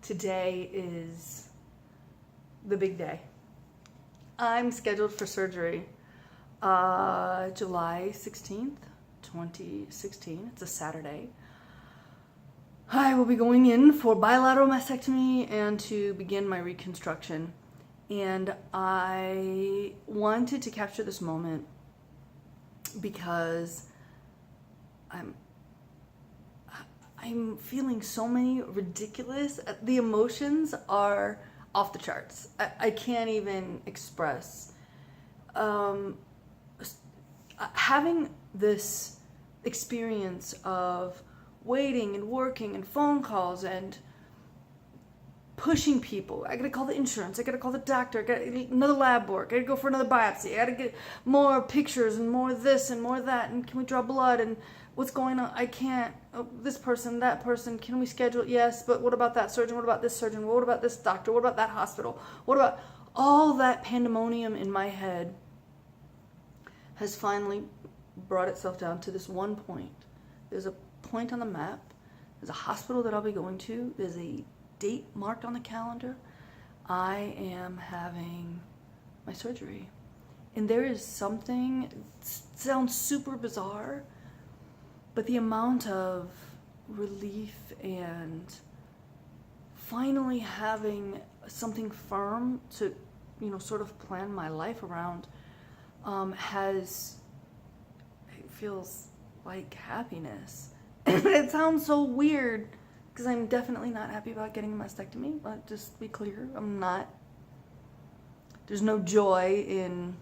Today is the big day. I'm scheduled for surgery July 16th, 2016. It's a Saturday. I will be going in for bilateral mastectomy and to begin my reconstruction. And I wanted to capture this moment because I'm feeling so many ridiculous, the emotions are off the charts. I can't even express. Having this experience of waiting and working and phone calls and pushing people. I gotta call the insurance, I gotta call the doctor, I gotta another lab work, I gotta go for another biopsy, I gotta get more pictures and more this and more that, and can we draw blood and what's going on? I can't, this person, that person, can we schedule? Yes, but what about that surgeon? What about this surgeon? What about this doctor? What about that hospital? What about all that pandemonium in my head has finally brought itself down to this one point. There's a point on the map, there's a hospital that I'll be going to, there's a date marked on the calendar. I am having my surgery. And there is something, it sounds super bizarre, but the amount of relief and finally having something firm to, sort of plan my life around it feels like happiness. It sounds so weird because I'm definitely not happy about getting a mastectomy. Just be clear, I'm not. There's no joy in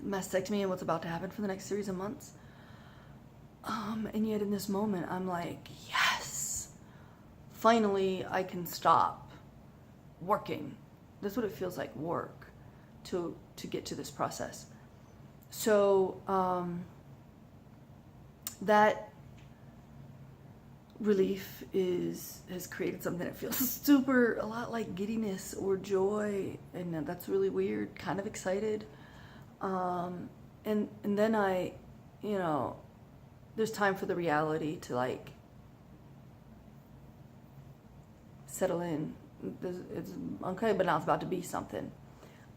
mastectomy and what's about to happen for the next series of months. And yet in this moment, I'm like, yes, finally I can stop working. That's what it feels like, work, to get to this process. So that relief has created something that feels a lot like giddiness or joy, and that's really weird, kind of excited. And then there's time for the reality to settle in. It's okay, but now it's about to be something.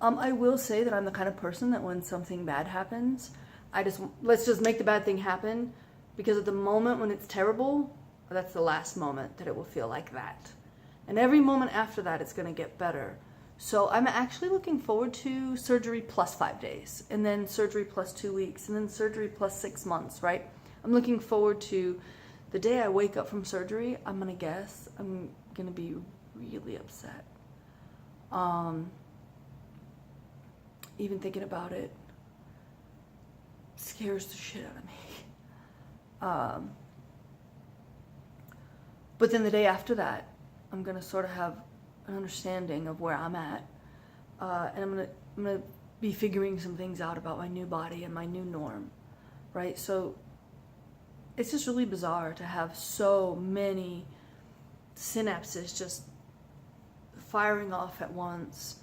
I will say that I'm the kind of person that when something bad happens, let's just make the bad thing happen, because at the moment when it's terrible, that's the last moment that it will feel like that. And every moment after that, it's going to get better. So I'm actually looking forward to surgery plus 5 days, and then surgery plus 2 weeks, and then surgery plus 6 months, right? I'm looking forward to the day I wake up from surgery. I'm going to be really upset. Even thinking about it scares the shit out of me. But then the day after that, I'm gonna sort of have an understanding of where I'm at, and I'm gonna be figuring some things out about my new body and my new norm, right? So it's just really bizarre to have so many synapses just firing off at once.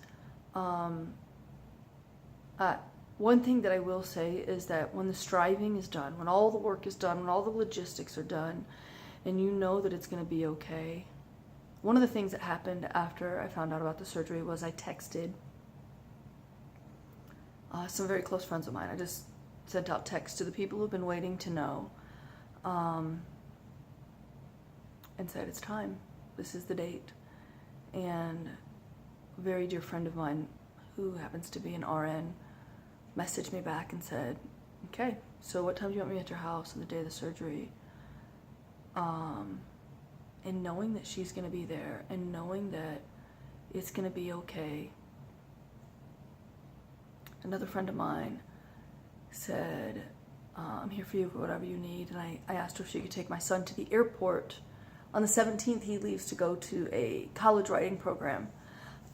One thing that I will say is that when the striving is done, when all the work is done, when all the logistics are done, and you know that it's going to be okay. One of the things that happened after I found out about the surgery was I texted some very close friends of mine. I just sent out texts to the people who've been waiting to know, and said, it's time. This is the date. And a very dear friend of mine who happens to be an RN messaged me back and said, okay, so what time do you want me at your house on the day of the surgery? And knowing that she's going to be there and knowing that it's going to be okay. Another friend of mine said, I'm here for you for whatever you need. And I asked her if she could take my son to the airport. On the 17th, he leaves to go to a college writing program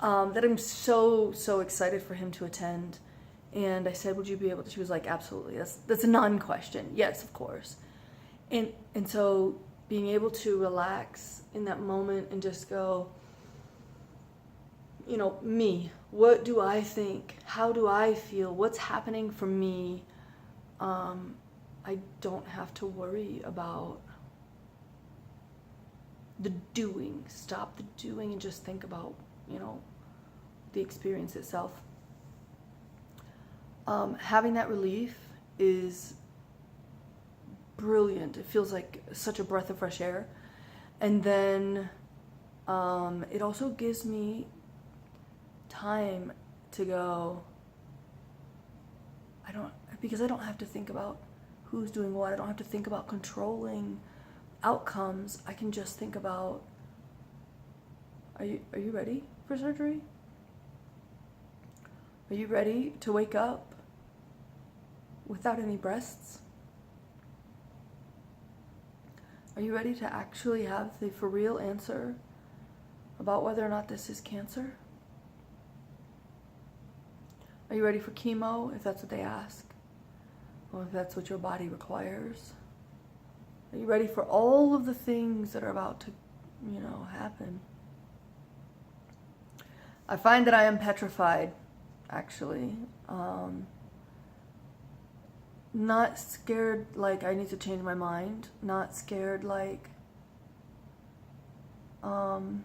that I'm so excited for him to attend. And I said, would you be able to? She was like, absolutely. That's a non-question. Yes, of course. And so being able to relax in that moment and just go, me, what do I think? How do I feel? What's happening for me? I don't have to worry about the doing. Stop the doing and just think about, the experience itself. Having that relief is brilliant. It feels like such a breath of fresh air. And then it also gives me time to go, because I don't have to think about who's doing what. I don't have to think about controlling outcomes. I can just think about, are you ready for surgery? Are you ready to wake up without any breasts? Are you ready to actually have the for real answer about whether or not this is cancer? Are you ready for chemo, if that's what they ask? Or if that's what your body requires? Are you ready for all of the things that are about to, happen? I find that I am petrified, actually. Not scared like I need to change my mind. Not scared like I'm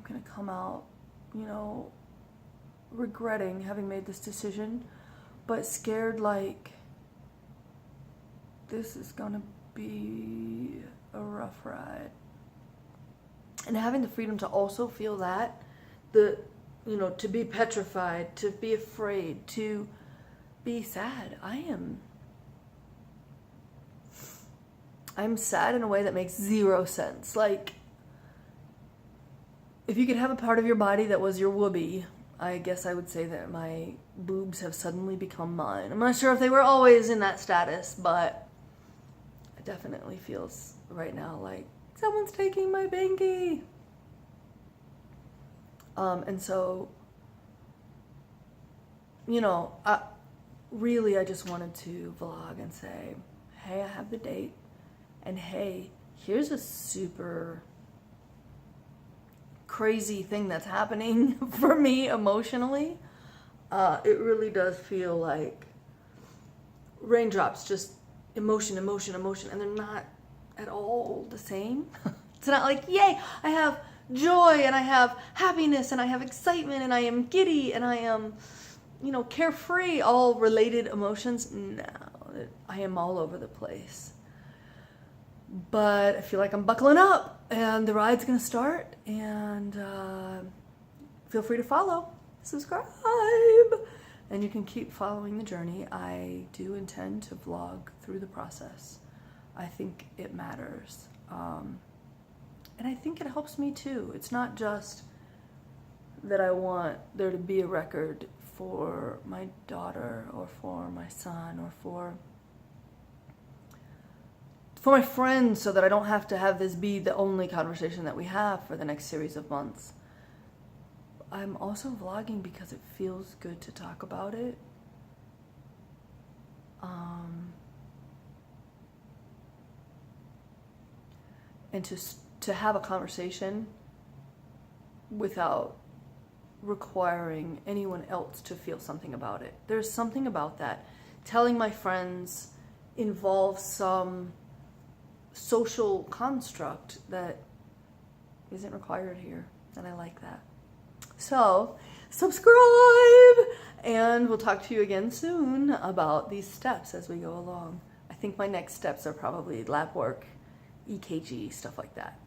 gonna come out, regretting having made this decision, but scared like this is gonna be a rough ride. And having the freedom to also feel that, to be petrified, to be afraid, to be sad. I'm sad in a way that makes zero sense. Like, if you could have a part of your body that was your whoopee, I guess I would say that my boobs have suddenly become mine. I'm not sure if they were always in that status, but it definitely feels right now like someone's taking my binky. And so, I just wanted to vlog and say, hey, I have the date, and hey, here's a super crazy thing that's happening for me emotionally. It really does feel like raindrops, just emotion, and they're not at all the same. It's not like, yay, I have joy, and I have happiness, and I have excitement, and I am giddy, and I am, carefree, all related emotions. No, I am all over the place. But I feel like I'm buckling up, and the ride's gonna start, and feel free to follow, subscribe, and you can keep following the journey. I do intend to vlog through the process. I think it matters. And I think it helps me too. It's not just that I want there to be a record for my daughter or for my son or for my friends, so that I don't have to have this be the only conversation that we have for the next series of months. I'm also vlogging because it feels good to talk about it. And to have a conversation without requiring anyone else to feel something about it. There's something about that. Telling my friends involves some social construct that isn't required here, and I like that. So, subscribe, and we'll talk to you again soon about these steps as we go along. I think my next steps are probably lab work, EKG, stuff like that.